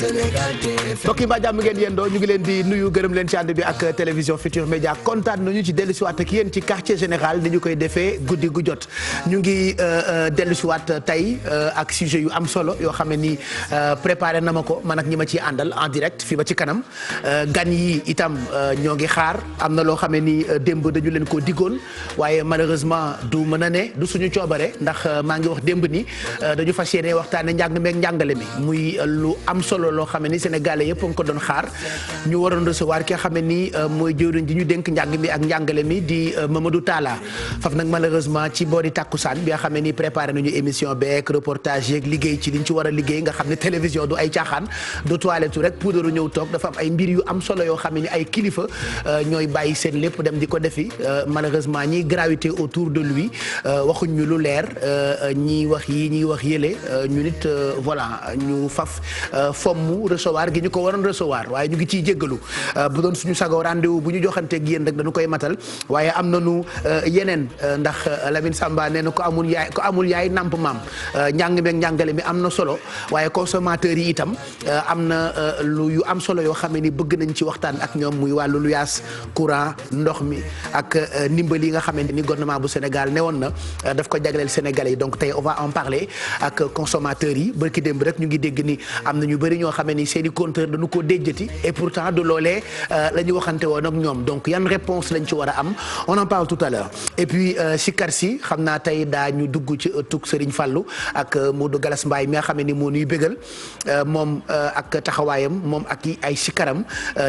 mbokk yi mbaa jàmm ngeen yendoo ñu ngi leen di nuyu gërëm leen ci ànd bi ak télévision Futur Média kontaan nañu ci dellusiwaat ak yéen ci quartier général ni ñu koy defee guddi gu jot ñu ngi dellusiwaat tey ak sujet yu am solo yoo xam ne ni préparé na ma ko man ak ñi ma ciy àndal en direct fii ba ci kanam gan yi itam ñoo ngi xaar am na loo xam ne ni démb dañu leen ko diggoon waaye malheureusement du mën a ne du suñu coobare ndax maa ngi wax démb ni dañu fas yéene waxtaane njàng meeg njàngale mi muy lu am solo loo xam ne ni Sénégalais yëpp a ngi ko doon xaar ñu waroon recevoir ki nga xam ne ni mooy jëwriñ ji ñu dénk njàng mi ak njàngale mi di Mamadou Talla faf nag malheureusement ci boori takkusaan bi nga xam ne ni préparé nañu émission beeg reportage yeeg liggéey ci liñ ci war a liggéey nga xam ne télévision du ay caaxaan du toilette rek poudre ñëw toog dafa am ay mbir yu am solo yoo xam ne ni ay kilifa ñooy bàyyi seen lépp dem di ko defi malheureusement ñiy gravité autour de lui waxuñ ñu lu leer ñiy wax yi ñiy wax yële ñu nit voilà ñu faf fomm recevoir gi ñu ko waroon recevoir waaye ñu ngi ciy jéggalu bu doon suñu sago rendez-vous bu ñu joxanteeg yéen rek dañu koy matal waaye am nañu yeneen ndax Lamine Samba nee na ko amul yaay namp maam njàng meeg njàngale mi am na solo waaye consommateurs yi itam am na lu yu am solo yoo xam ne ni bëgg nañ ci waxtaan ak ñoom muy wàllu luyaas courant ndox mi ak ndimbal yi nga xamante ni gouvernement bu Sénégal newoon na daf ko jagleel Sénégalais yi donc tey on va en parler ak consommateurs yi barki démb rek ñu ngi dégg ni am na ñu bëri ñoo xam ne ni seen i compteur dañu ko déjjati et pourtant de loolee la ñu waxante woon ak ñoom donc yan réponse lañ ci war a am on en parle tout à l'heure et puis sikar si xam naa tey daa ñu dugg ci ëttug Serigne Fallou ak Modou Galas Mbaye mi nga xam ne ni moo nuy bégal moom ak taxawaayam moom ak ay sikaram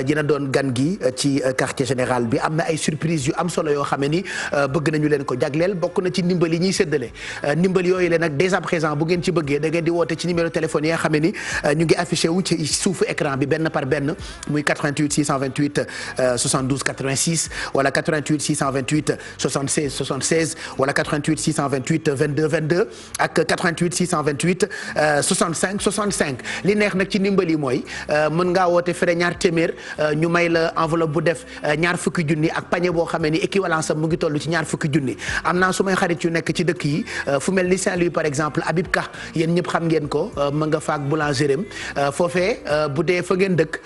dina doon gan gi ci quartier général bi am na ay surprise yu am solo yoo xam ne ni bëgg nañu leen ko jagleel bokk na ci ndimbal yi ñuy séddale ndimbal yooyu leen nag dès à présent bu ngeen ci bëggee da ngeen di woote ci numéro téléphone yi nga xam ne ni ñu ngi affiché wu ci suufu écran bi benn par benn muy 88 628 72 86 wala 88 628 76 76 wala 88 628 22 22 ak 88 628 65 65 li neex nag ci ndimbal yi mooy mën ngaa woote frais ñaar téeméer ñu may la enveloppe bu def ñaar fukki junni ak panier boo xamee ni équivalence am mu ngi toll ci ñaar fukki junni am naa su may xarit yu nekk ci dëkk yi fu mel ni Saint-Louis par exemple Habib Ka yéen ñëpp xam ngeen ko ma nga faak boulangerie foofee bu dee fa ngeen dëkk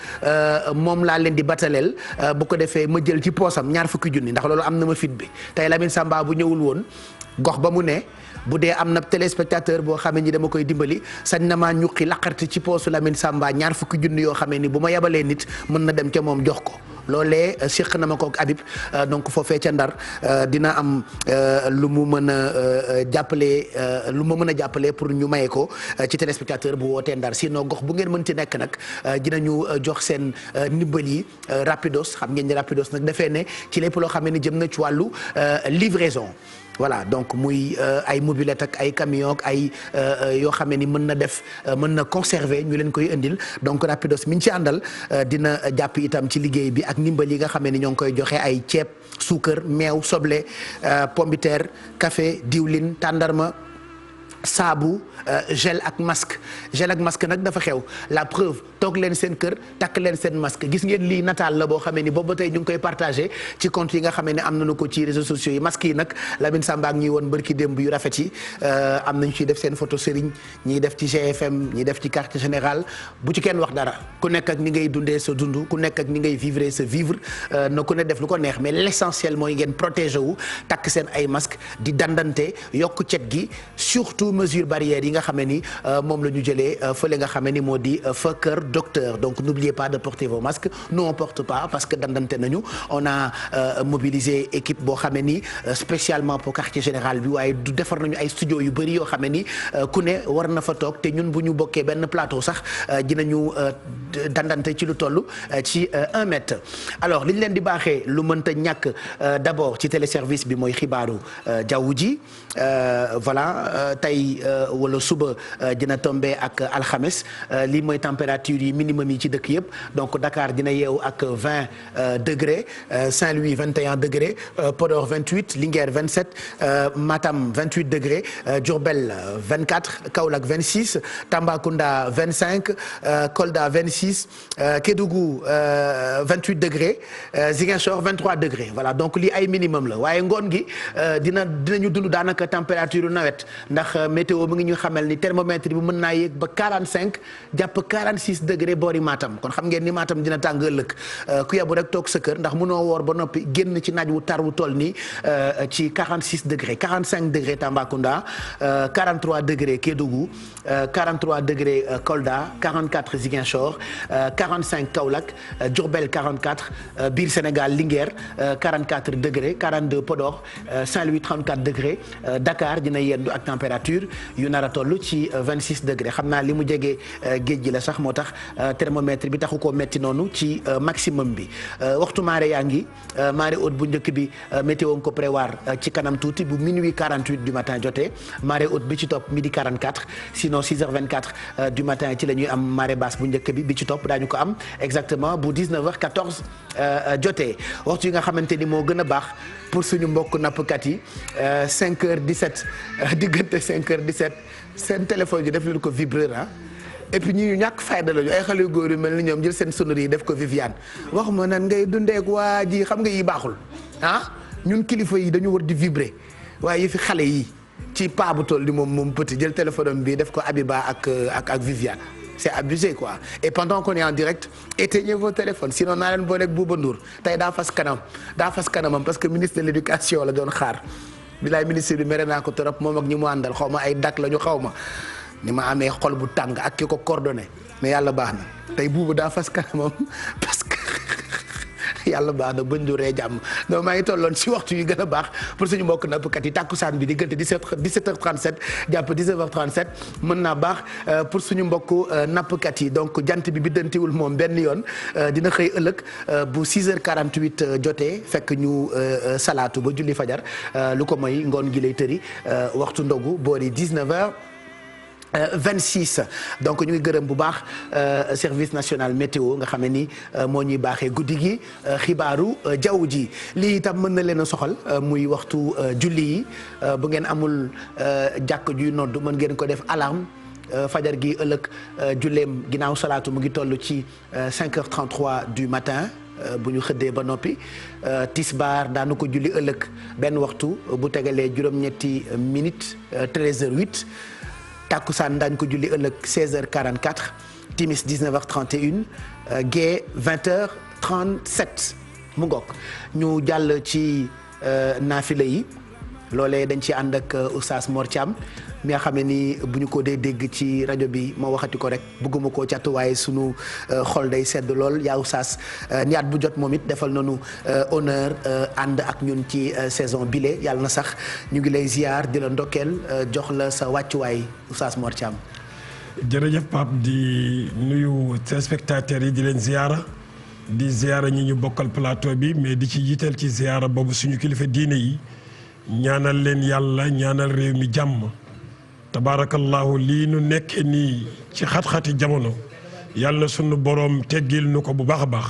moom laa leen di bataleel bu ko defee ma jël ci poosam ñaar fukki junni ndax loolu am na ma fit bi tey Lamine Samba bu ñëwul woon gox ba mu ne bu dee am na téléspectateur boo xamee ni dama koy dimbali sañ na maa ñuqi laqarti ci poosu Lamine Samba ñaar fukki junni yoo xamee ni bu ma yabalee nit mën na dem ca moom jox ko loolee séq na ma ko ak Habib donc foofee ca Ndar dina am lu mu mën a jàppale lu ma mën a jàppale pour ñu maye ko ci téléspectateur bu wootee Ndar sinon gox bu ngeen mënti nekk nag dinañu jox seen ndimbal yi rapidos xam ngeen ni rapidos nag dafee ne ci lépp loo xam ne jëm na ci wàllu livraison. voilà donc muy ay mobilette ak ay camion ak ay yoo xam ne ni mën na def mën na conserver ñu leen koy indil donc rapidos mi ñu ci àndal dina jàpp itam ci liggéey bi ak ndimbal yi nga xam ne ni ñoo ngi koy joxe ay ceeb suukar meew soble pomme de terre café diwlin tàndarma saabu gel ak masque nag dafa xew la preuve toog leen seen kër takk leen seen masque gis ngeen lii nataal la boo xamee ni boobu ba tey ñu ngi koy partagé ci compte yi nga xamee ne am nañu ko ci réseaux sociaux yi masque yi nag Lamine Samba ak ñuy woon bërki démb yu rafet yi am nañu ciy def seen photo Serigne ñiy def ci GFM ñiy def ci quartier général bu ci kenn wax dara ku nekk ak ni ngay dundee sa dund ku nekk ak ni ngay vivre sa vivre na ku ne def lu ko neex mais l'essentiel mooy ngeen protégé wu takk seen ay masque di dandante yokk cet gi surtout mesure barrière yi nga xam ne ni moom la ñu jëlee fële nga xam ne ni moo di fa kër docteur donc n'oubliez pas de porter vos masques nous on porte pas parce que dandante nañu on a mobilisé équipe boo xam ne ni spécialement pour quartier général bi waaye du defar nañu ay studio yu bëri yoo xam ne ni ku ne war na fa toog te ñun bu ñu bokkee benn plateau sax dinañu dandante ci lu toll ci 1 mètre alors li ñu leen di baaxee lu mënta ñàkk d'abord ci téléservice bi mooy xibaaru jaww ji voilà tey wala suba dina tombé ak alxames lii mooy température yi minimum yi ci dëkk yëpp donc Dakar dina yeewu ak 20 degré Saint-Louis 21 degré Podor 28 Linguère 27 Matam 28 degré Diourbel 24 Kaolack 26 Tambacounda 25 Kolda 26 Kédougou 28 degré Ziguinchor 23 degré voilà donc lii ay minimum la waaye ngoon gi dinañu dund daanaka température nawet ndax météo mu ngi ñu xamal ni thermomètre bi mën naa yéeg ba 45 jàpp 46 degré boori Matam kon xam ngeen ni Matam dina tàng ëllëg ku yabu rek toog sa kër ndax mënoo woor ba noppi génn ci naaj wu tar wu toll nii ci 46 degré 45 degré Tambacounda 43 degré Kédougou 43 degré Kolda 44 Ziguinchor 45 Kaolack Diourbel 44 biir Sénégal Linguère 44 degré 42 Podor Saint-Louis 34 degré Dakar dina yendu ak température yu nar a toll ci 26 degré xam naa li mu jege géej gi la sax moo tax thermomètre bi taxu koo metti noonu ci maximum bi waxtu marée yaa ngi marée haute bu njëkk bi météo nga ko prévoir ci kanam tuuti bu minuit 48 du matin jotee marée haute bi ci topp midi 44 sinon 6h24 du matin ci la ñuy am marée basse bu njëkk bi ci topp daañu ko am exactement bu 19h14 jotee waxtu yi nga xamante ni moo gën a baax pour suñu mbokk nappkat yi 5h17 diggante 5h17 seen téléphone yi def leen ko vibreur ah et puis ñi ñu ñàkk fayda lañu ay xale yu góor yu mel ni ñoom jël seen sonnerie yi def ko Viviane wax ma nan ngay dundeek waa ji xam nga yi baaxul ah ñun kilifa yi dañu war di vibrer waaye yi fi xale yi ci paa bu toll di moom petit jël téléphone bi def ko Abiba ak Viviane c'est abusé quoi et pendant qu'on est en direct éteignez vos téléphones sinon naa leen booleeg Bouba Ndour tey daa fas kanamam parce que ministre de l'éducation la doon xaar bilaay ministre bi mere naa ko trop moom ak ñi mu àndal xaw ma ay dak la ñu xaw ma ni ma amee xol bu tàng ak ki ko coordonné mais yàlla baax na tey Bouba daa fas kanamam parce que yàlla baax na bañ duree jàmm donc maa ngi tolloon ci waxtu yi gën a baax pour suñu mbokk nappkat yi tàkkusaan bi diggante 17h37 jàpp 19h37 mën naa baax pour suñu mbokk nappkat yi donc jant bi biddantiwul moom benn yoon dina xëy ëllëg bu 6h48 jotee fekk ñu salaatu ba julli fajar lu ko mooy ngoon gi lay tëri waxtu ndogu boori 19h 26 donc ñu ngi gërëm bu baax service national météo nga xam ne ni moo ñuy baaxee guddi gi xibaaru jaww ji lii itam mën na leen a soxal muy waxtu julli yi bu ngeen amul jàkk juy nodd mën ngeen ko def alarme fajar gi ëllëg julleem ginnaaw salaatu mu ngi toll ci 5h33 du matin bu ñu xëddee ba noppi tisbaar daanu ko julli ëllëg benn waxtu bu tegalee juróom-ñetti minutes 13h08 Takkusaan daañu ko julli ëllëg 16h44 timis 19h31 gée 20h37 mu ngoog ñu jàll ci naafila yi loolee dañ ci ànd ak Oustaz Mor Thiam mi nga xam ne ni bu ñu ko dee dégg ci rajo bi ma waxati ko rek bëgguma koo catu waaye sunu xol day sedd lool yaa Oustaz niyaat bu jot moom it defal nañu honneur ànd ak ñun ci saison bile yàlla na sax ñu ngi lay ziar di la ndokkeel jox la sa wàccuwaay Oustaz Mor Thiam. jërëjëf Pape di nuyu téléspectateurs yi di leen ziara di ziara ñi ñu bokkal plateau bi mais di ci jiital ci ziara boobu suñu kilifa diine yi ñaanal leen yàlla ñaanal réew mi jàmm. tabaarakallahu lii nu nekkee nii ci xat-xati jamono yàlla na sunu boroom teggil nu ko bu baax a baax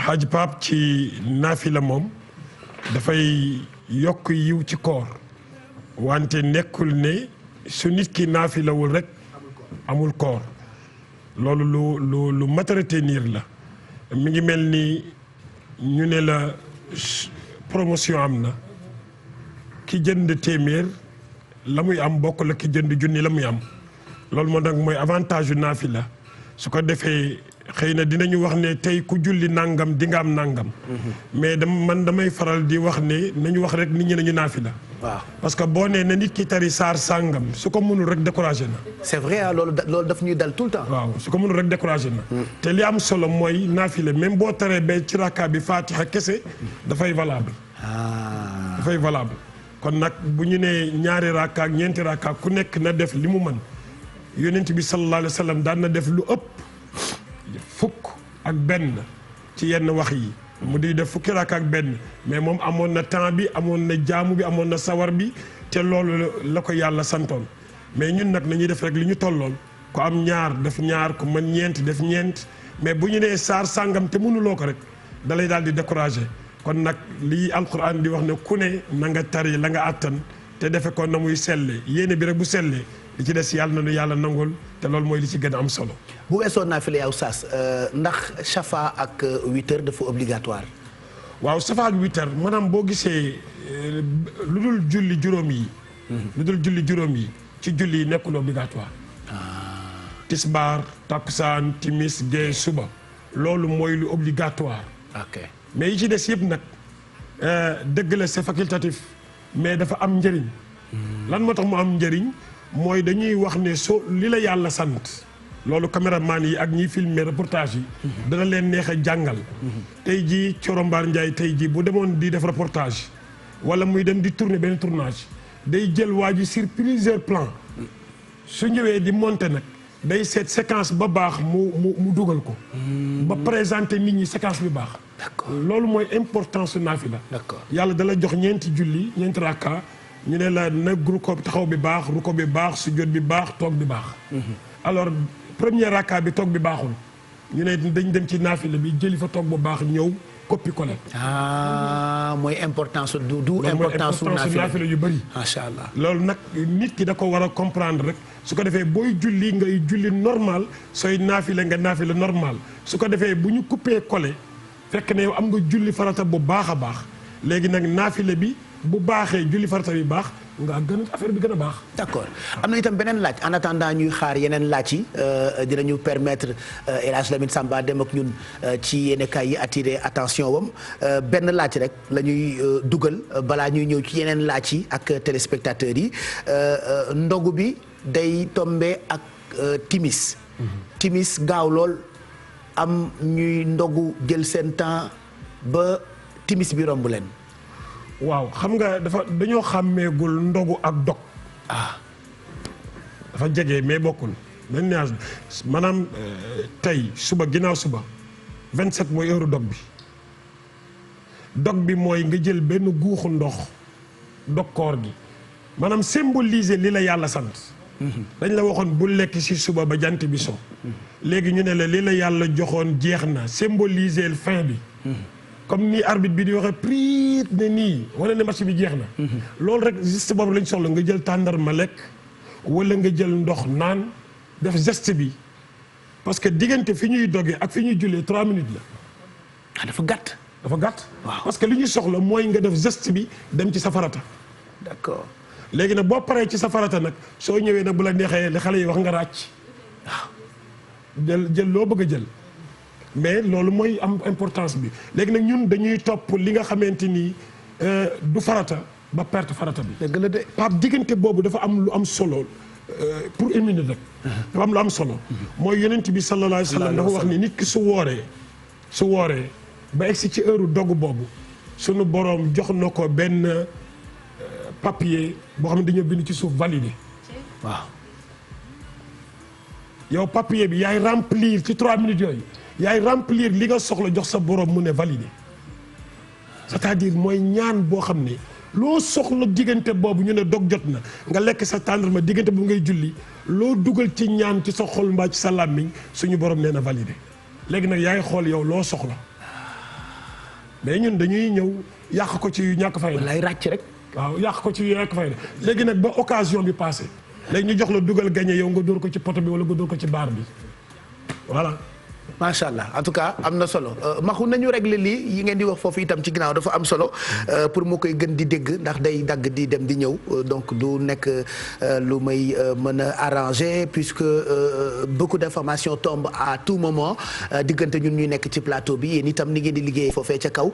Haj Pape ci naafila moom dafay yokk yiw ci koor wante nekkul ne su nit ki naafilawul rek amul koor loolu lu mat a retenir la mi ngi mel ni ñu ne la promotion am na ki jënd téeméer la muy am bokk la ki jënd junni la muy am loolu moo nag mooy avantage yu naafila su ko defee xëy na dinañu wax ne tey ku julli nangam di nga am nangam. mais man damay faral di wax ne nañu wax rek nit ñi nañu naafila. waaw parce que boo nee na nit ki tari saar sàngam su ko mënul rek découragé na. c'est vrai loolu daf ñuy dal tout le temps. waaw su ko mënul rek découragé na. te li am solo mooy naafila même boo taree ba ci rakka bi Fatiha kese dafay valable. dafay valable. kon nag bu ñu nee ñaari rakka ak ñeenti rakka ku nekk na def li mu mën yonent bi sallallahu alayhi wa sallam daan na def lu ëpp fukk ak benn ci yenn wax yi mu di def fukki rakka ak benn mais moom amoon na temps bi amoon na jaamu bi amoon na sawar bi te loolu la ko yàlla santoon mais ñun nag nañuy def rek li ñu tollool ku am ñaar def ñaar ku mën ñeent def ñeent mais bu ñu nee saar sàngam te mënuloo ko rek dalay daal di découragé kon nag lii alquran di wax ne ku ne na nga tari la nga àttan te defe ko na muy selle yéene bi rek bu sellee li ci des yàlla na nu yàlla nangul te loolu mooy li ci gën a am solo. bu weesoo naafila yow Oustaz ndax shafa ak witr dafa obligatoire. waaw shafa ak witr maanaam boo gisee lu dul julli juróom yi lu dul julli juróom yi ci julli yi nekkul obligatoire. tisbaar takkusaan timis gee suba loolu mooy lu obligatoire. ok mais yi ci des yëpp nag dëgg la c'est facultatif mais dafa am njëriñ. lan moo tax mu am njëriñ mooy dañuy wax ne soo li la yàlla sant. loolu caméraman yi ak ñiy filmer reportage yi. dana leen neex a jàngal. tey jii Thioro Mbar Ndiaye tey jii bu demoon di def reportage wala muy dem di tourner benn tournage day jël waa ji sur plusieurs plans su ñëwee di monter nag day seet séquence ba baax mu dugal ko. ba présenter nit ñi séquence bi baax. d'accord loolu mooy importance su naafila. d'accord yàlla dala jox ñeenti julli ñeenti rakka ñu ne la na ruko taxaw bi baax ruko bi baax sujjóot bi baax toog bi baax. alors premier rakka bi toog bi baaxul ñu ne dañ dem ci naafila bi jëli fa toog bu baax ñëw copie collé. mooy importance du importance su naafila yu bëri. macha allah loolu nag nit ki da ko war a comprendre rek su ko defee booy julli ngay julli normal sooy naafila nga naafila normal su ko defee bu ñu coupé collé fekk ne yow am nga julli farata bu baax a baax léegi nag naafila bi bu baaxee julli farata bi baax. nga gën a affaire bi gën a baax. d'accord am na itam beneen laaj en attendant ñuy xaar yeneen laaj yi dinañu permettre El Hadj Lamine Samba dem ak ñun ci yenn kay yi attirer attention wam benn laaj rek la ñuy dugal balaa ñuy ñëw ci yeneen laaj yi ak téléspectateurs yi ndogu bi day tombe ak timis. timis gaaw lool am ñuy ndogu jël seen temps ba timis bi romb leen. waaw xam nga dañoo xàmmeegul ndogu ak dog. dafa jege mais bokkul. dañ ne maanaam tey suba ginnaaw suba 27 mooy heure dog bi. dog bi mooy nga jël benn guuxu ndox dog koor gi maanaam symboliser li la yàlla sant. dañ la waxoon bu lekk ci suba ba jant bi so. léegi ñu ne la li la yàlla joxoon jeex na symboliser fin bi. comme ni arbitre bi di waxee priit ne nii wala ne match bi jeex na. loolu rek geste boobu lañ soxla nga jël tàndarma lekk wala nga jël ndox naan def geste bi parce que diggante fi ñuy dogee ak fi ñuy jullee 3 minutes la. dafa gàtt. dafa gàtt. waaw parce que li ñuy soxla mooy nga def geste bi dem ci sa farata. d'accord léegi nag boo paree ci sa farata nag soo ñëwee nag bu la neexee li xale yi wax nga ràcc. waaw jël loo bëgg a jël. mais loolu mooy am importance bi léegi nag ñun dañuy topp li nga xamante ni du farata ba perte farata bi. dëgg la de Pape diggante boobu dafa am lu am solo pour une minute rek. dafa am lu am solo. mooy yonent bi sallallahu alayhi wa sallam dafa wax ni nit ki su wooree ba egsi ci heure dogu boobu sunu boroom jox na ko benn papier boo xam ne dañoo bind ci suuf validé. waaw yow papier bi yaay remplir ci 3 minutes yooyu. yaay remplir li nga soxla jox sa borom mu ne validé c'est-à-dire mooy ñaan boo xam ne loo soxla diggante boobu ñu ne dog jot na nga lekk sa tàndarma diggante bu ngay julli loo dugal ci ñaan ci sa xol mbaa ci sa làmmiñ suñu borom nee na validé léegi nag yaay xool yow loo soxla mais ñun dañuy ñëw yàq ko ci ñàkk fayda. lay ràcc rek. waaw yàq ko ci ñàkk fayda léegi nag ba occasion bi passé léegi ñu jox la dugal gagné yow nga dóor ko ci poto bi wala nga dóor ko ci baar bi voilà. macha allah en tout cas am na solo maxu nañu régler lii yi ngeen di wax foofu itam ci ginnaaw dafa am solo pour mu koy gën di dégg ndax day dagg di dem di ñëw donc du nekk lu may mën a arranger puisque beaucoup d'informations tombent à tout moment diggante ñun ñuy nekk ci plateau bi yéen itam ni ngeen di liggéey foofee ca kaw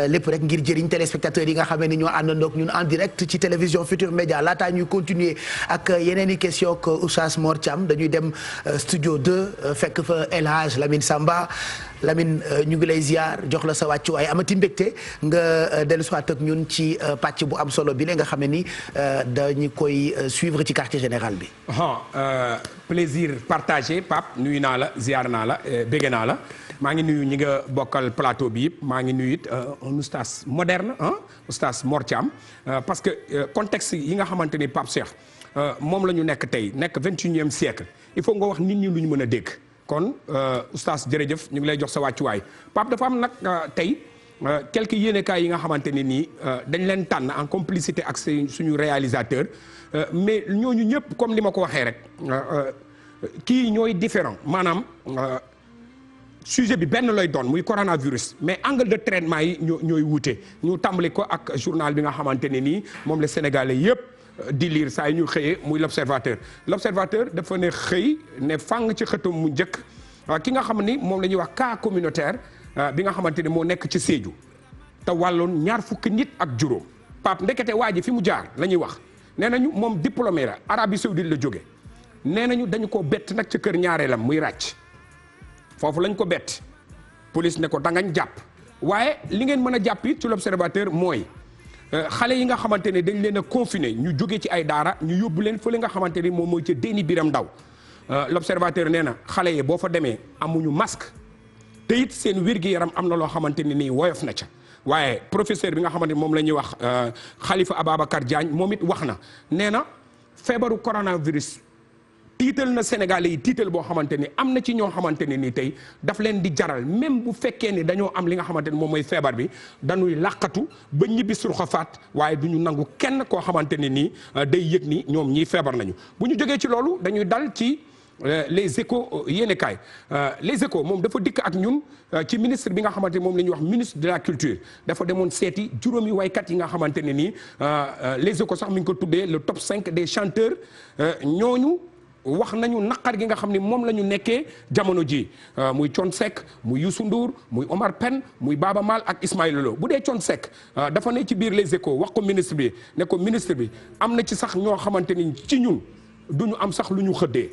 lépp rek ngir jëriñ téléspectateurs yi nga xamee ni ñoo àndandoog ñun en direct ci télévision Futur Média laataa ñuy continuer ak yeneen i question ak Oustaz Mor Thiam dañuy dem studio 2 fekk fa El Hadj Lamine Samba Lamine ñu ngi lay ziar jox la sa wàccuwaay amati mbégte nga dellu soit ak ñun ci pàcc bu am solo bi la nga xam ne ni dañu koy suivre ci quartier général bi. plaisir partagé Pape nuyu naa la ziar naa la bégge naa la maa ngi nuyu ñi nga bokkal plateau bi yëpp maa ngi nuyu it un oustaz moderne oustaz Mor Thiam parce que contexte yi nga xamante ni Pape Cheikh moom la ñu nekk tey nekk 21e siècle il faut nga wax nit ñi lu ñu mën a dégg. kon oustaz jërëjëf ñu ngi lay jox sa wàccuwaay Pape dafa am nag tey quelques yéenekaay yi nga xamante ne nii dañ leen tànn en complicité ak suñu réalisateur mais ñooñu ñëpp comme li ma ko waxee rek kii ñooy différent maanaam sujet bi benn lay doon muy coronavirus mais angle de traitement yi ñooy wuute ñu tàmbali ko ak journal bi nga xamante ne nii moom la sénégalais yëpp di lire saa yi ñu xëyee muy l'observateur dafa ne xëy ne fàng ci xëtam mu njëkk ki nga xam ni moom la ñuy wax cas communautaire bi nga xamante ni moo nekk ci Sédhiou te wàlloon 20 fukki nit ak juróom Pape ndekete waa ji fi mu jaar la ñuy wax nee nañu moom diplômé la Arabie Saoudite la jóge nee nañu dañu ko bett nag ca kër ñaareelam muy ràcc foofu lañ ko bett police ne ko dangañ jàpp waaye li ngeen mën a jàpp it ci l'observateur mooy xale yi nga xamante ne dañ leen a confiné ñu jóge ci ay daara ñu yóbbu leen fële nga xamante ni moom mooy ca Déni Biram Ndaw l'observateur nee na xale yi boo fa demee amuñu masque te it seen wér-gi-yaram am na loo xamante ne nii woyof na ca waaye professeur bi nga xamante ni moom la ñuy wax Khalifa Ababacar Diagne moom it wax na nee na feebaru coronavirus tiital na Sénégalais yi tiital boo xamante ni am na ci ñoo xamante ne nii tey daf leen di jaral même bu fekkee ni dañoo am li nga xamante ni moom mooy feebar bi dañuy làqatu ba ñibbi surxafaat waaye du ñu nangu kenn koo xamante ne nii day yëg ni ñoom ñii feebar nañu bu ñu jógee ci loolu dañuy dal ci les échos yéenekaay les échos moom dafa dikk ak ñun ci ministre bi nga xamante ni moom la ñuy wax ministre de la culture dafa demoon seeti juróomi waykat yi nga xamante ne nii les échos sax mi ngi ko tuddee le top 5 des chanteurs ñooñu wax nañu naqar gi nga xam ni moom la ñu nekkee jamono ji muy Thione Seck muy Youssou Ndour muy Omar Pène muy Baaba Maal ak Ismaïla Lo bu dee Thione Seck dafa ne ci biir les échos wax ko ministre bi ne ko ministre bi am na ci sax ñoo xamante ni ci ñun du ñu am sax lu ñu xëddee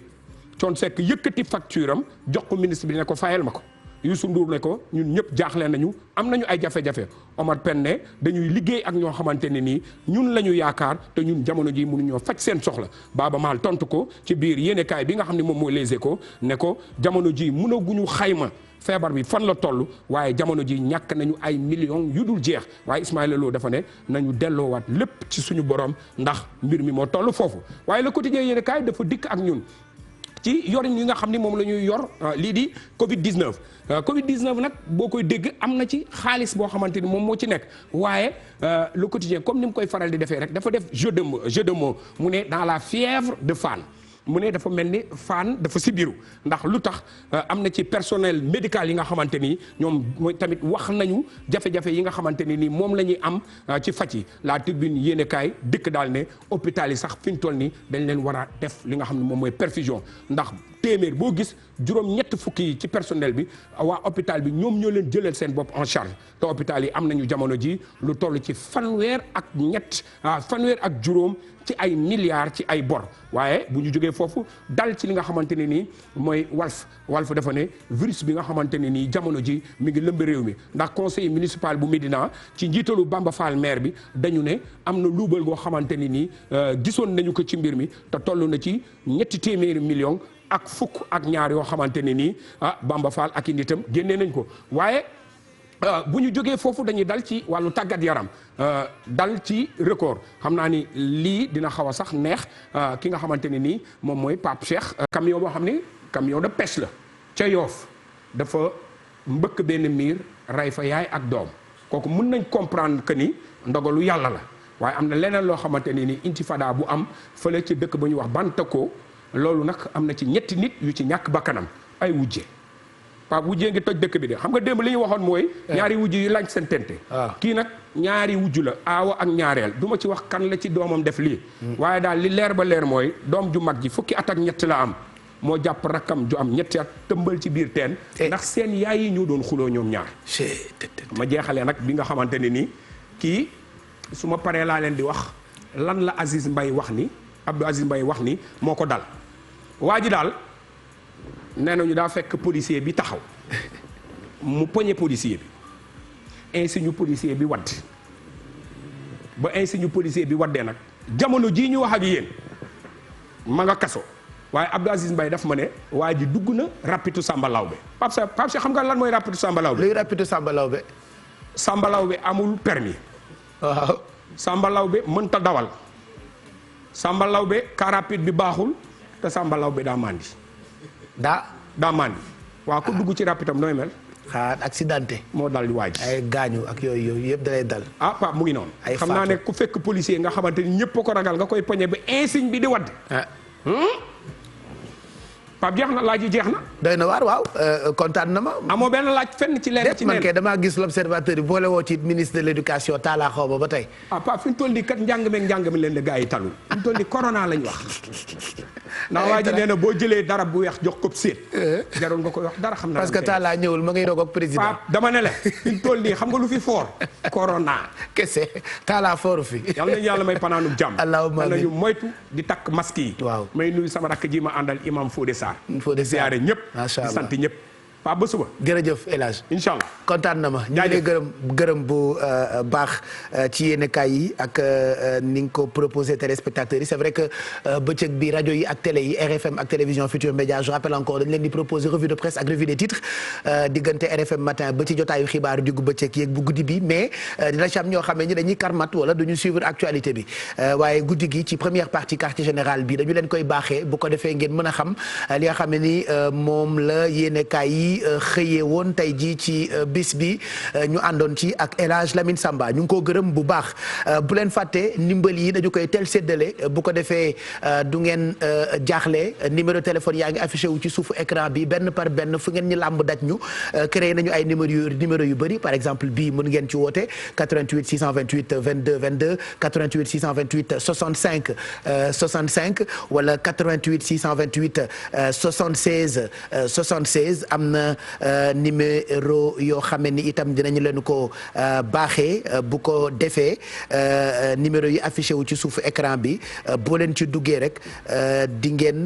Thione Seck yëkkati facture am jox ko ministre bi ne ko fayal ma ko Youssou Ndour ne ko ñun ñëpp jaaxle nañu am nañu ay jafe-jafe Omar Pène ne dañuy liggéey ak ñoo xamante ne nii ñun la ñu yaakaar te ñun jamono ji mënuñoo faj seen soxla Baaba Maal tontu ko ci biir yéenekaay bi nga xam ne moom mooy Les Échos ne ko jamono ji mënaguñu xayma feebar bi fan la toll waaye jamono ji ñàkk nañu ay millions yu dul jeex waaye Ismaïla Lo dafa ne nañu delloowaat lépp ci suñu borom ndax mbir mi moo toll foofu waaye Le Quotidien yéenekaay dafa dikk ak ñun ci yorin yi nga xam ni moom la ñuy yor lii di Covid 19 Covid 19 nag boo koy dégg am na ci xaalis boo xamante ni moom moo ci nekk waaye le quotidien comme ni mu koy faral di defee rek dafa def jeu de mots mu ne dans la fièvre de Fann mu ne dafa mel ni Fann dafa sibiru ndax lu tax am na ci personnel médical yi nga xamante ni ñoom mooy tamit wax nañu jafe-jafe yi nga xamante ni nii moom la ñuy am ci faj yi la Tribune yéenekaay dëkk daal ne hôpital yi sax fi ñu toll nii dañ leen war a def li nga xam ne moom mooy perfusion ndax téeméer boo gis juróom-ñett fukki yi ci personnel bi waa hôpital bi ñoom ñoo leen jëlal seen bopp en charge te hôpital yi am nañu jamono ji lu toll ci fanweer ak juróom ci ay milliards ci ay bor waaye bu ñu jógee foofu dal ci li nga xamante ne nii mooy Walf dafa ne virus bi nga xamante ne nii jamono ji mi ngi lëmb réew mi ndax conseil municipal bu Médina ci njiitalu Bamba Fall maire bi dañu ne am na luubal goo xamante ne nii gisoon nañu ko ci mbir mi te toll na ci 300 millions ak fukk ak ñaar yoo xamante ne nii Bamba Fall ak i nitam génnee nañ ko waaye bu ñu jógee foofu dañuy dal ci wàllu tàggat yaram dal ci record xam naa ni lii dina xaw a sax neex ki nga xamante ne nii moom mooy Pape Cheikh. camion boo xam ni camion de pêche la ca Yoff dafa mbëkk benn miir rey fa yaay ak doom kooku mun nañ comprendre que ni ndogalu yàlla la waaye am na leneen loo xamante ne nii intifada bu am fële ci dëkk ba ñuy wax Bantako loolu nag am na ci ñetti nit yu ci ñàkk bakkanam ay wujje Pape wujjee ngi toj dëkk bi de xam nga démb li ñu waxoon mooy ñaari wujj yu laaj seen tente kii nag ñaari wujj la aawa ak ñaareel du ma ci wax kan la ci doomam def lii waaye daal li leer ba leer mooy doom ju mag ji fukki at ak ñett la am moo jàpp rakkam ju am ñetti at tëmbal ci biir teen ndax seen yaay yi ñu doon xuloo ñoom ñaar ma jeexalee nag bi nga xamante ne nii kii su ma paree laa leen di wax lan la Aziz Mbaye wax ni Abdou Aziz Mbaye wax ni moo ko dal waa ji daal nee nañu daa fekk policier bi taxaw mu poñe policier bi insigne policier bi wadd ba insigne policier bi waddee nag jamono jii ñu wax ak yéen ma nga kaso waaye Abdou Aziz Mbaye daf ma ne waa ji dugg na rapitu Samba Lawbe Pape Cheikh xam nga lan mooy rapitu Samba Lawbe. luy rapitu Samba Lawbe. Samba Lawbe amul permis. waaw. Samba Lawbe mënta dawal. Samba Lawbe car rapide bi baaxul te Samba Lawbe daa mandi. daa mandi waaw ko dugg ci rapitam nooy mel. xaar accidenté. moo dal di waaj. ay gaañu ak yooyu yëpp dalay dal. ah Pape mu ngi noonu. ay xam naa ne ku fekk policier nga xamante ni ñëpp ko ragal nga koy poñe ba insigne bi di wadd. Pape jeex na laaj yi jeex na. doy na waar waaw kontaan na ma. amoo benn laaj fenn ci leen ci man kay damaa gis l'observateur yi boole woo ci ministre de l'éducation Talla xaw ma ba tey. Pape fi mu toll nii kat njàng mi leen la gars yi talul fi mu toll nii corona lañ wax. ndax waa ji nee na boo jëlee dara bu weex jox ko séet. jarul nga koy wax dara xam na. parce que Talla ñëwul ma ngay doog ak président. Pape dama ne la fi mu toll nii xam nga lu fi foor. corona. kese Talla fooru fi. yàlla nañu yàlla may panaanub jàmm. allahumma amiin nañu moytu di takk masque yi. waaw may nuyu sama rakk ji ma àndal imam Fodé Sarr. Fodé Sarr ziare ñëpp. macha allah di sant ñëpp. Pape ba suba. jërëjëf El Hadj. incha allah kontaan na ma. ñu ngi lay gërëm bu baax ci yéenekaay yi ak ni nga ko proposé téléspectateurs yi c'est vrai que bëccëg bi rajo yi ak télé yi RFM ak télévision Futur Média je rappelle encore dañ leen di proposer revue de presse ak revue des titres diggante RFM matin ba ci jotaayu xibaar diggu bëccëg yeeg bu guddi bi mais dina ci am ñoo xam ne ñi dañuy karmat wala duñu suivre actualité bi waaye guddi gi ci première partie quartier général bi dañu leen koy baaxee bu ko defee ngeen mën a xam li nga xam ne ni moom la yéenekaay yi xëyee woon tey jii ci bis bi ñu àndoon ci ak El Hadj Lamine Samba ñu ngi koo gërëm bu baax bu leen fàtte ndimbal yi dañu koy teel séddale bu ko defee du ngeen jaaxle numéro téléphone yaa ngi affiché wu ci suufu écran bi benn par benn fu ngeen ñu làmb daj ñu créé nañu ay numéro yu bëri par exemple bii mën ngeen ci woote 88 628 22 22 88 628 65 65 wala 88 628 76 76 am na numéro yoo xam ne ni itam dinañu leen ko baaxee bu ko defee numéro yi affiché wu ci suufu écran bi boo leen ci duggee rek di ngeen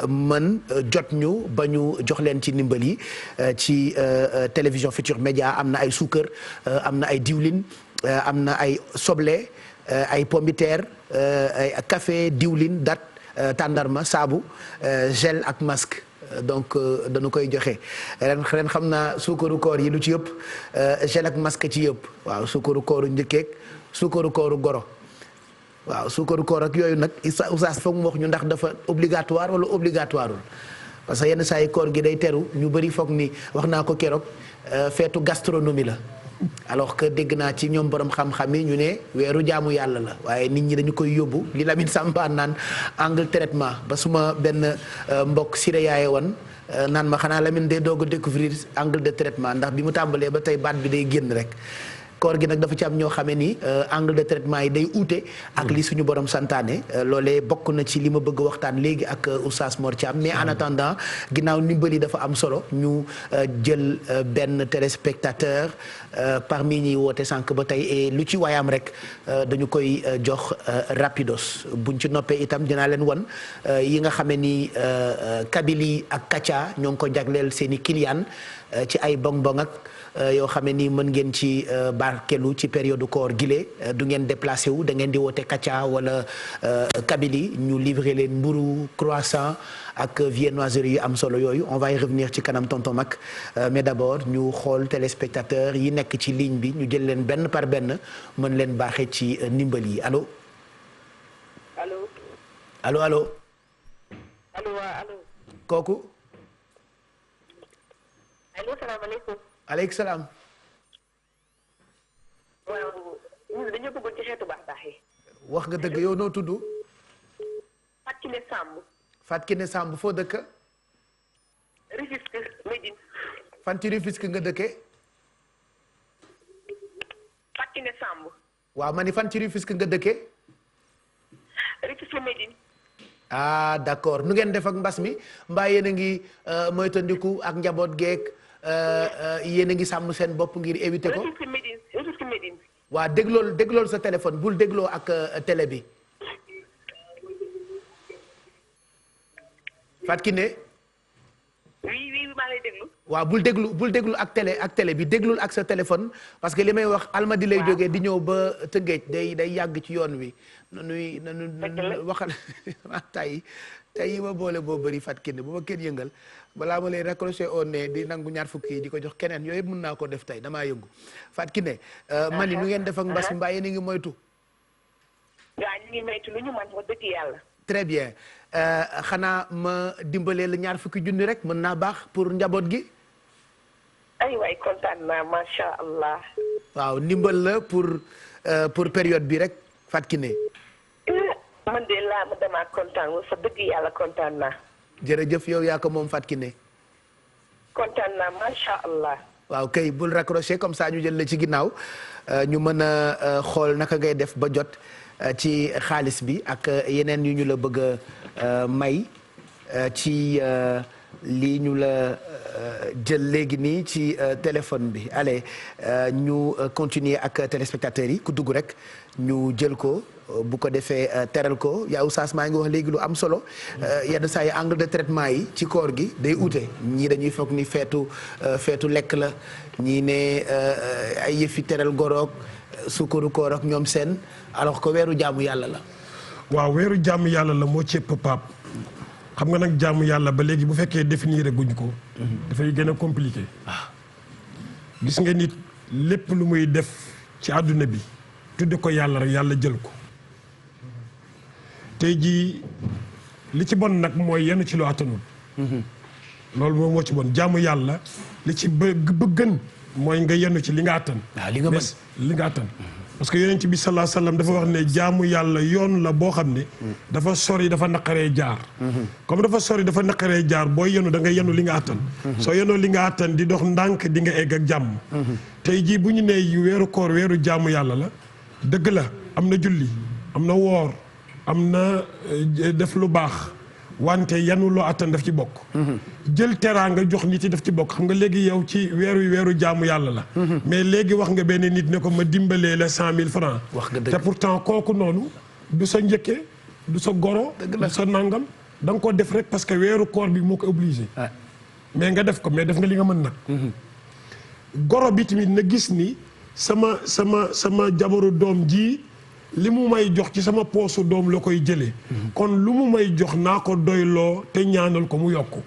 mën jot ñu ba ñu jox leen ci ndimbal yi ci télévision Futur Média am na ay suukar am na ay diwlin am na ay soble ay pombiteer ay café diwlin dat tàndarma saabu gel ak masque donc dañu koy joxe ren xam naa suukaru koor yi lu ci yëpp gel ak masque ci yëpp waaw suukaru kooru njëkkeeg suukaru kooru goro waaw suukaru koor ak yooyu nag oustaz foog mu wax ñu ndax dafa obligatoire wala obligatoireul parce que yenn saa yi koor gi day teru ñu bëri foog ni wax naa ko keroog feetu gastronomie la alors que dégg naa ci ñoom borom xam-xam yi ñu ne weeru jaamu yàlla la waaye nit ñi dañu koy yóbbu li Lamine Samba naan angle traitement ba suma benn mbokk siré yaaye woon naan ma xanaa Lamine day doog a découvrir angle de traitement ndax bi mu tàmbalee ba tey baat bi day génn rek koor gi nag dafa ci am ñoo xamee ni angle de traitement yi day uute ak li suñu borom santaane loolee bokk na ci li ma bëgg waxtaan léegi ak Oustaz Mor Thiam mais en attendant ginnaaw ndimbali dafa am solo ñu jël benn téléspectateur parmi ñi woote sànq ba tey et lu ci waayam rek dañu koy jox rapidos buñ ci noppee itam dinaa leen wan yi nga xamee ni Kabili ak Kacha ñoo ngi ko jagleel seeni client ci ay bonbon ak yoo xam ne ni mën ngeen ci barkelu ci période koor gile du ngeen déplacé wu da ngeen di woote Kacha wala Kabili ñu livrer leen mburu croissant ak viennoiserie yu am solo yooyu on va y revenir ci kanam tonton Mac mais d'abord ñu xool téléspectateurs yi nekk ci ligne bi ñu jël leen benn par benn mën leen baaxee ci ndimbal yi allo. allo. allo allo. allo waa allo. kooku. allo salaamaaleykum. aleykum salaam. waaw ñun dañoo bëggoon ci xeetu baax baax yi. wax nga dëgg yow noo tudd. Fatou Kiné Samb. Fatou Kiné Samb foo dëkk. Rufisque Médine. fan ci Rufisque nga dëkkee. Fatou Kiné Samb. waaw ma ni fan ci Rufisque nga dëkkee. Rufisque Médine. ah d'accord nu ngeen def ak mbas mi mbaa yéen a ngi moytandiku ak njaboot geek yéen a ngi sàmm seen bopp ngir éviter ko. Rufisque Médine Rufisque Médine. waa déglool sa téléphone bul dégloo ak télé bi. Fatou Kiné. oui maa lay déglu. waaw bul déglu ak télé bi déglul ak sa téléphone parce que li may wax Almadi lay jógee di ñëw ba Tëngéej day yàgg ci yoon wi. nanu waxal tey yi ma boole boo bëri Fatou Kiné bu ma kenn yëngal balaa ma lay raccroché au nez di nangu ñaar fukki yi di ko jox keneen yooyu yëpp mën naa ko def tey damaa yëngu Fatou Kiné. man ni nu ngeen def ak mbas mi mbaa yéen a ngi moytu. waaw ñu ngi moytu lu ñu mën wax dëgg yàlla. très bien xanaa ma dimbalee la ñaar fukki junni rek mën naa baax pour njaboot gi. ay waay kontaan naa macha allah. waaw ndimbal la pour période bi rek Fatou Kiné. man de laa ma damaa kontaan wala fa dëgg yàlla kontaan naa. jërëjëf yow yaa ko moom Fatou Kiné. kontaan naa macha allah. waaw kay bul raccrocher comme ça ñu jël la ci ginnaaw ñu mën a xool naka ngay def ba jot ci xaalis bi ak yeneen yu ñu la bëgg a may ci lii ñu la jël léegi nii ci téléphone bi allez ñu continuer ak téléspectateurs yi ku dugg rek ñu jël ko bu ko defee teral ko yaa Oustaz maa ngi wax léegi lu am solo yenn saa yi angle de traitement yi ci koor gi day ute ñii dañuy foog ni feetu lekk la ñii ne ay yëfi teral goroog sukkaru koor ak ñoom seen alors que weeru jaamu yàlla la. waaw weeru jaamu yàlla la moo cëpp Pape xam nga nag jaamu yàlla ba léegi bu fekkee définir guñ ko. dafay gën a compliqué. gis nga nit lépp lu muy def ci àdduna bi tudde ko yàlla rek yàlla jël ko. tey jii li ci bon nag mooy yenn ci lu attanul. loolu moom moo ci bon jaamu yàlla li ci bëggan mooy nga yenn ci li nga attan. li nga mën li nga attan. parce que yonent bi sallallahu alayhi wasallam dafa wax ne jaamu yàlla yoon la boo xam ne. dafa sori dafa naqaree jaar. comme dafa sori dafa naqaree jaar booy yenu da nga yenu li nga attan. soo yenoo li nga attan di dox ndànk di nga egg ak jàmm. tey jii bu ñu nee weeru koor weeru jaamu yàlla la dëgg la am na julli am na woor am na def lu baax wante yanu loo attan daf ci bokk. jël teraanga jox nit yi daf ci bokk xam nga léegi yow ci weeru jaamu yàlla la. mais léegi wax nga benn nit ne ko ma dimbalee la 100 000 francs. wax nga dëgg te pourtant kooku noonu du sa njëkke du sa goro. du sa nangam da nga ko def rek parce que weeru koor bi moo ko obligé. mais nga def ko mais def nga li nga mën nag. goro bi tamit na gis ni sama jabaru doom ji. li mu may jox ci sama poosu doom la koy jëlee. kon lu mu may jox naa ko doyloo te ñaanal ko mu yokku.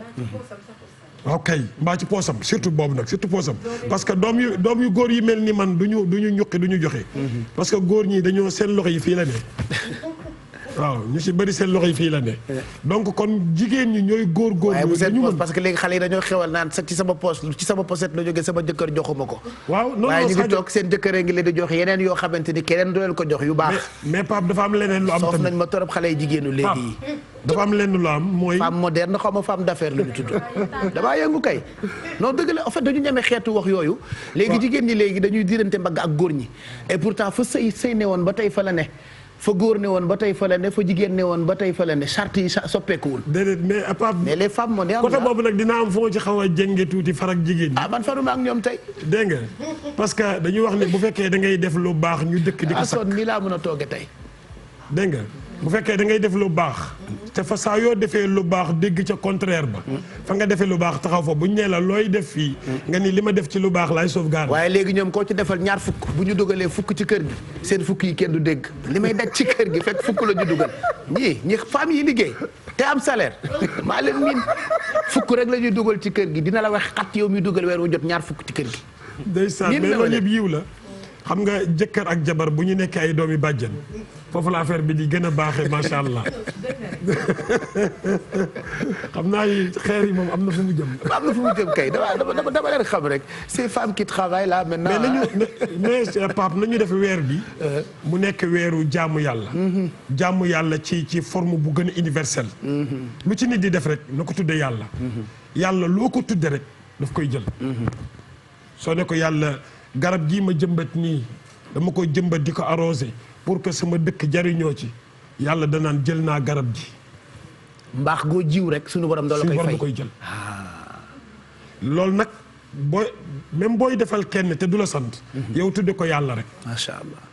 waaw kay mbaa ci poosam surtout boobu nag surtout poosam. parce que doom yu góor yi mel ni man du ñu ñuqi du ñu joxe. parce que góor ñi dañoo seen loxo yi fii la ne. waaw ñu si bëri seen loxo yi fii la ne. donc kon jigéen ñi ñooy góor. waaye bu seen poos parce que léegi xale yi dañoo xewal naan sax ci sama poset la jógee sama jëkkër joxuma ko. waaw non waaye ñu ngi toog seen jëkkër ngi leen di jox yeneen yoo xamante ni keneen du leen ko jox yu baax. mais Pape dafa am leneen lu am tamit soof nañ ma torop xale yi jigéenu léegi yi. dafa am lenn lu am mooy. femme moderne xaw ma femme d'affaires la ñu tudd. damaa yëngu kay. non dëgg la en fait dañu ñeme xeetu wax yooyu. léegi jigéen ñi léegi dañuy diirante mbagg ak góor ñi. et pourtant fa sëy ne woon ba tey fa la ne. fa góor ne woon ba tey fa la ne fa jigéen ne woon ba tey fa la ne charte yi soppeekuwul. déedéet mais à part. mais les femmes modernes. côté boobu nag dina am foo ci xaw a jënge tuuti farak jigéen ñi. man faruma ak ñoom tey. dégg nga parce que dañuy wax ne bu fekkee da ngay def lu baax ñu dëkk di ko sakk. nii laa mën a tooge tey. dégg nga bu fekkee da ngay def lu baax. te fa saa yoo defee lu baax dégg ca contraire ba. fa nga defee lu baax taxaw fa bu ñu nee la looy def fii. nga ni li ma def ci lu baax laay sauvegarde. waaye léegi ñoom koo ci defal ñaar fukk bu ñu dugalee fukk ci kër gi seen fukk yi kenn du dégg li may daj ci kër gi fekk fukk la ñu dugal ñi femmes yi liggéey te am salaire maa leen miin fukk rek la ñuy dugal ci kër gi dina la wax xat yow mi dugal weer wu jot ñaar fukk ci kër gi. ndeysaan mais loolu yëpp yiw la. xam nga jëkkër ak jabar bu ñu nekkee ay doomi bàjjan foofu la affaire bi di gën a baaxee macha allah xam naa ni xeer yi moom am na fu mu jëm. am na fu mu jëm kay dama leen xam rek ces femmes qui travaillent là maintenant. mais Pape nañu def weer bi. mu nekk weeru jaamu yàlla. jaamu yàlla ci forme bu gën a universelle. lu ci nit di def rek na ko tuddee yàlla. yàlla loo ko tudde rek daf koy jël. soo ne ko yàlla. garab gii ma jëmbat nii dama ko jëmbat di ko arrosé pour que sama dëkk jariñoo ci yàlla danaan jël naa garab ji. mbaax goo jiw rek suñu borom doo la koy fay suñu borom da koy jël. loolu nag booy defal kenn te du la sant. yow tudde ko yàlla rek. macha allah.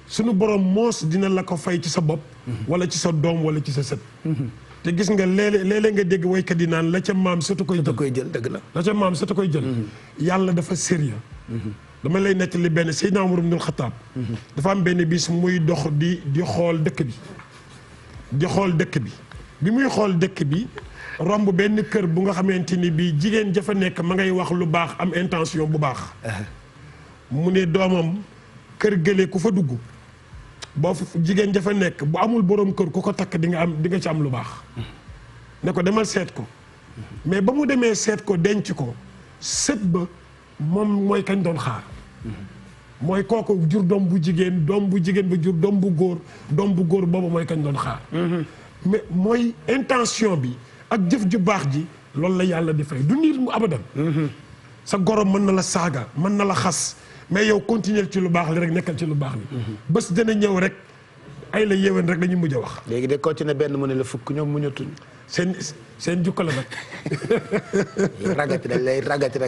suñu borom moos dina la ko fay ci sa bopp. wala ci sa doom wala ci sa sët. te gis nga léeg-léeg nga dégg waykat yi naan la ca maam sëtu koy jël dëgg la. la ca maam sëtu koy jël. yàlla dafa sérieux. dama lay nettali benn Seydina Umar ibnul Xattaab. dafa am benn bis muy dox di xool dëkk bi. di xool dëkk bi bi muy xool dëkk bi romb benn kër bu nga xamante ni bii jigéen jafa nekk ma ngay wax lu baax am intention bu baax. mu ne doomam kër gële ku fa dugg boo jigéen jafa nekk bu amul borom kër ku ko takk di nga ci am lu baax. ne ko demal seet ko. mais ba mu demee seet ko denc ko sët ba. moom mooy kañ doon xaar. mooy kooku jur doom bu jigéen ba jur doom bu góor boobu mooy kañ doon xaar. mais mooy intention bi ak jëf ju baax ji loolu la yàlla di fay du niir mu abadan. sa goro mën na la saaga mën na la xas mais yow continuer ci lu baax li rek nekkal ci lu baax li. bés dana ñëw rek ay la yéwén rek dañu mujj a wax. léegi de continuer benn mu ne la fukk ñoom muñatuñ. seen jukka la nag. ragati dañ lay ragati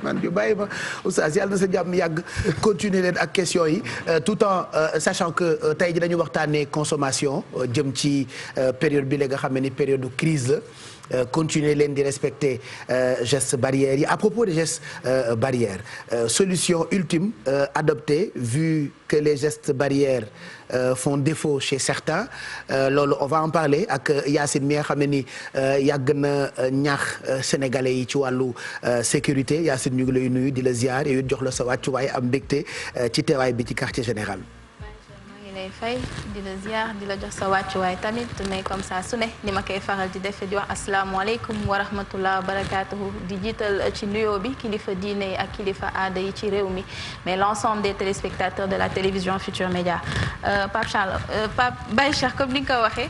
man ju bàyyi ma oustaz yàlla na sa jàmm yàgg continuer leen ak question yi tout en sachant que tey ji dañu waxtaanee consommation jëm ci période bi la nga xam ne ni période de crise la. Continuer leen di respecter gestes barrières yi à propos des gestes barrières solution ultime adoptée vu que les gestes barrières font défaut chez certains loolu on va en parler ak Yacine mi nga xam ne ni yàgg na ñaax sénégalais yi ci wàllu sécurité Yacine ñu ngi lay nuyu di la ziar yow it jox la sa wàccuwaay am mbégte ci teewaay bi ci quartier général. lay fay di la ziar di la jox sa wàccuwaay tamit ne comme ça su ne ni ma koy faral di defee di wax asalaamaaleykum wa rahmatullah wa barakaatuhu di jiital ci nuyoo bi kilifa diine yi ak kilifa aada yi ci réew mi mais l'ensemble des téléspectateurs de la télévision Futur Média Pape Charles Pape Baye Cheikh comme ni nga ko waxee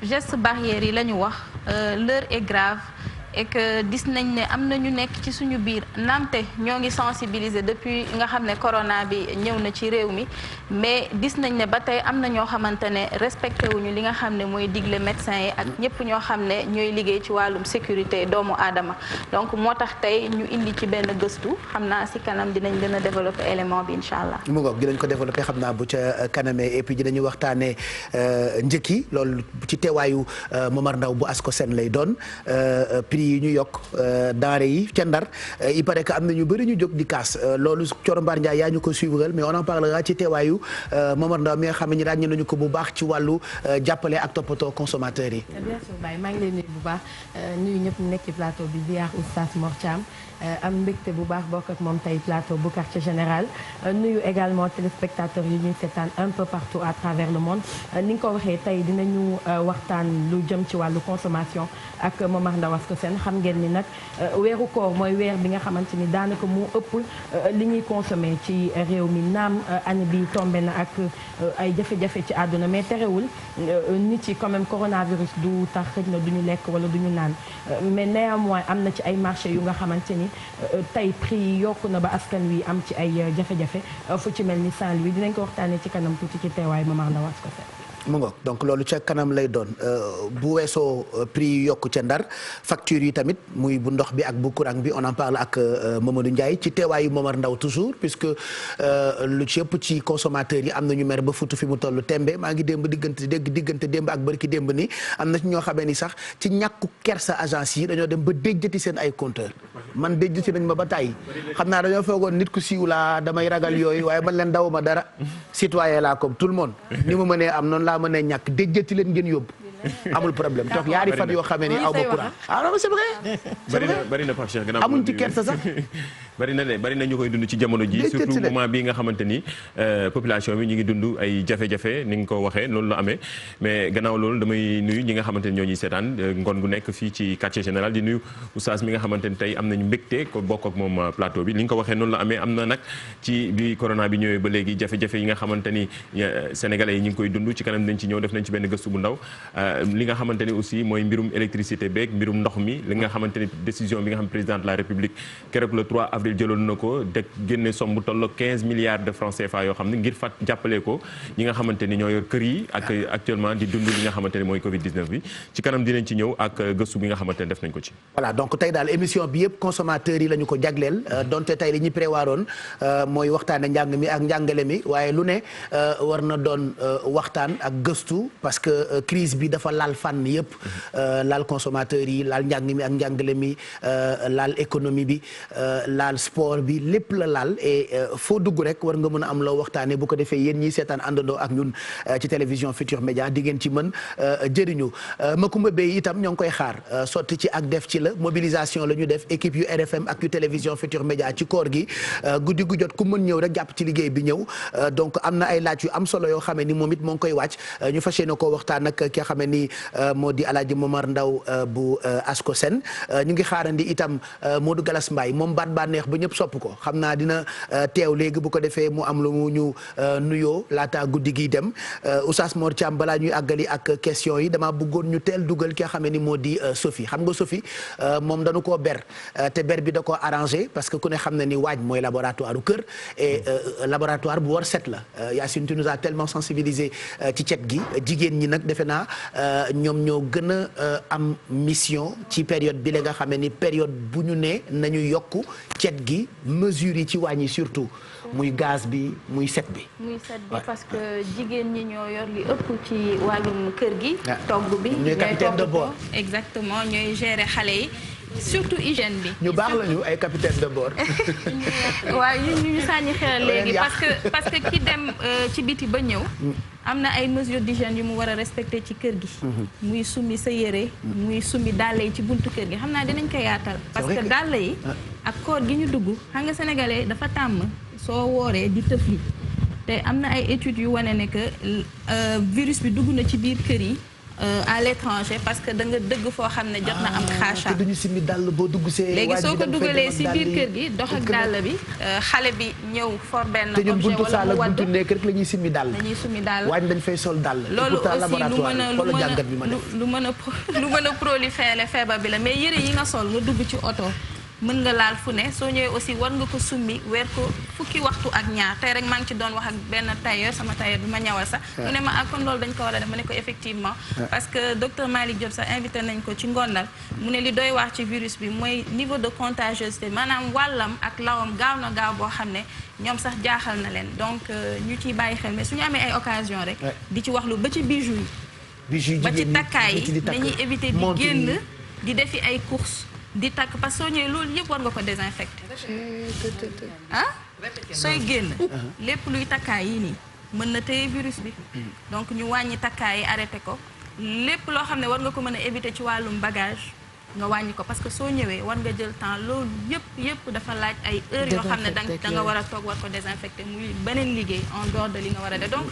geste barrière yi la ñu wax l'heure est grave et que gis nañ ne am na ñu nekk ci suñu biir naamte ñoo ngi sensibiliser depuis nga xam ne corona bi ñëw na ci réew mi mais gis nañ ne ba tey am na ñoo xamante ne respecté wuñu li nga xam ne mooy digle médecin yi ak ñëpp ñoo xam ne ñooy liggéey ci wàllum sécurité doomu aadama donc moo tax tey ñu indi ci benn gëstu xam naa si kanam dinañ gën a développer élément bi incha allah. mu ngoog dinañ ko développer xam naa bu ca kanamee et puis dinañu waxtaanee njëkki loolu ci teewaayu Momar Ndaw bu Ascosen lay doon prix yi ñu yokk denrée yi ca Ndar il paraît que am na ñu bëri ñu jóg di kaas loolu Thioro Mbar Ndiaye yaa ñu ko suivre mais on en parlera ci teewaayu Momar Ndaw mi nga xam ne ràññee nañu ko bu baax ci wàllu jàppale ak toppatoo consommateurs yi. bien sûr Baye maa ngi lay nuyu bu baax nuyu ñëpp nekk ci plateau bi ziar Oustaz Mor Thiam am mbégte bu baax bokk ak moom tey plateau bu quartier général nuyu également téléspectateurs yi ñuy seetaan un peu partout à travers le monde ni nga ko waxee tey dinañu waxtaan lu jëm ci wàllu consommation ak Momar Ndaw Ascosen xam ngeen ni nag weeru koor mooy weer bi nga xamante ni daanaka moo ëpp li ñuy consommé ci réew mi naam année bi tombé na ak ay jafe-jafe ci àdduna mais terewul nit yi quand même coronavirus du tax xëj na du ñu lekk wala du ñu naan mais néanmoins am na ci ay marché yu nga xamante ni tey prix yi yokku na ba askan wi am ci ay jafe-jafe fu ci mel ni Saint-Louis dinañ ko waxtaanee ci kanam tuuti ci teewaay Momar Ndaw Ascosen. mu ngoog donc loolu ca kanam lay doon bu weesoo prix yu yokku ca Ndar facture yi tamit muy bu ndox bi ak bu courant bi on en parle ak Mamadou Ndiaye ci teewaayu Momar Ndaw toujours puisque lu ci ëpp ci consommateurs yi am na ñu mer ba futu fi mu toll tembe maa ngi démb diggante démb ak bërki démb ni am na ci ñoo xamee ni sax ci ñàkku kersa agence yi dañoo dem ba déjjati seen ay compteur man déjjati nañ ma ba tàyyi xam naa dañoo foogoon nit ku siiw laa damay ragal yooyu waaye man leen daw ma dara citoyen laa comme tout le monde ni mu mënee am noonu laa mën a ñàkk déjjati leen ngeen yóbbu amul problème toog yaari fan yoo xamee ni aw ba courant non c'est vrai bari na Pape Cheikh gannaaw amuñ ci kersa sax bari na ñu koy dund ci jamono ji surtout moment bi nga xamante ni population bi ñu ngi dund ay jafe-jafe ni nga ko waxee loolu la amee mais gannaaw loolu damay nuyu ñi nga xamante ni ñoo ñuy seetaan ngoon gu nekk fii ci quartier général di nuyu oustaz mi nga xamante ni tey am nañu mbégte ko bokk ak moom plateau bi li nga ko waxee noonu la amee am na nag ci bi corona bi ñëwee ba léegi jafe-jafe yi nga xamante ni sénégalais yi ñu ngi koy dund ci kanam nañ ci ñëw def nañ ci benn gëstu bu ndaw li nga xamante ni aussi mooy mbirum électricité beeg mbirum ndox mi li nga xamante ni décision bi nga xam président de la république keroog le 3 avril jëloon na ko deg génne somme bu toll 15 milliards de francs CFA yoo xam ne ngir fat jàppale ko ñi nga xamante ni ñoo yor kër yi ak actuellement di dund li nga xamante ni mooy Covid 19 bi ci kanam dinañ ci ñëw ak gëstu bi nga xamante ni def nañ ko ci. voilà donc tey daal émission bi yëpp consommateurs yi la ñu ko jagleel donte tey li ñu prévoiroon mooy waxtaane njàng mi ak njàngale mi waaye lu ne war na doon waxtaan ak gëstu parce que crise bi dafa laal fànn yëpp laal consommateurs yi laal njàng mi ak njàngale mi laal économie bi laal sport bi lépp la laal et foo dugg rek war nga mën a am loo waxtaane bu ko defee yéen ñiy seetaan àndandoo ak ñun ci télévision Futur Média di ngeen ci mën jëriñu Makumba Bey itam ñoo ngi koy xaar sotti ci ak def ci la mobilisation la ñu def équipe yu RFM ak yu télévision Futur Média ci koor gi guddi gu jot ku mën ñëw rek jàpp ci liggéey bi ñëw donc am na ay laaj yu am solo yoo xamee ni moom it moo ngi koy wàcc ñu fas yéene koo waxtaan ak ki nga xam xamee ni moo di Alaaji Momar Ndaw bu Ascosen ñu ngi xaarandi itam Modou Galas Mbaye moom baat baa neex ba ñëpp sopp ko xam naa dina teew léegi bu ko defee mu am lu mu ñu nuyoo laata guddi gi dem Oustaz Mor Thiam balaa ñuy àggali ak question yi dama bëggoon ñu teel dugal ki nga xamee ni moo di Sophie xam nga Sophie moom dañu koo ber te ber bi da koo arrangé parce que ku ne xam na ni waaj mooy laboratoire u kër et laboratoire bu war set la Yacine tu nous as tellement sensibilisé ci cet gi jigéen ñi nag defe naa ñoom ñoo gën a am mission ci période bi la nga xamee ni période bu ñu ne nañu yokk cet gi mesures yi ci wàññi surtout muy gaz bi muy set bi. muy set bi parce que jigéen ñi ñoo yor li ëpp ci wàllum kër gi. togg bi ñooy capitaine de bord exactement ñooy gérer xale yi. surtout hygiène bi. ñu baax lañu ay capitaine de bord. waaw ñu sànni xel léegi parce que ki dem ci biti ba ñëw. am na ay mesures d'hygiène yu mu war a respecter ci kër gi. muy summi sa yére. muy summi dàll yi ci buntu kër gi xam naa dinañ ko yaatal. parce que dàll yi ak koor gi ñu dugg xam nga sénégalais dafa tàmm soo wooree di tëfli te am na ay études yu wane ne que virus bi dugg na ci biir kër yi. à l'étranger parce que da nga dëgg foo xam ne jot na am xaachat. te duñu simmi dàll boo dugg see. léegi soo ko dugalee si biir kër gi dox ak dàll bi. xale bi ñëw for benn objet wala mu wadd te ñun buntu saal ak buntu nekk rek la ñuy simmi dàll. dañuy simmi dàll waañ dañ fay sol dàll. loolu aussi lu mën a proliférer feebar bi la mais yëre yi nga sol nga dugg ci oto. mën nga laal fu ne soo ñëwee aussi war nga ko summi weer ko fukki waxtu ak ñaar tey rek maa ngi ci doon wax ak benn tailleur sama tailleur bi ma ñawal sax mu ne ma kon loolu dañ ko war a def ma ne ko effectivement parce que docteur Malick Diop sax invité nañ ko ci ngondal mu ne li doy wax ci virus bi mooy niveau de contagiosité maanaam wàllam ak lawam gaaw na gaaw boo xam ne ñoom sax jaaxal na leen donc ñu ciy bàyyi xel mais suñu amee ay occasion rek di ci wax lu ba ci bijoux yi ba ci takkaay yi dañuy éviter di génn di defi ay courses di takk parce que soo ñëwee loolu yëpp war nga ko désinfecter sooy génn lépp luy takkaay yi nii mën na téye virus bi donc ñu wàññi takkaay yi arrêté ko lépp loo xam ne war nga ko mën a éviter ci wàllum bagage nga wàññi ko parce que soo ñëwee war nga jël temps loolu yëpp dafa laaj ay heures yoo xam ne da nga war a toog war ko désinfecter muy beneen liggéey en dehors de li nga war a def donc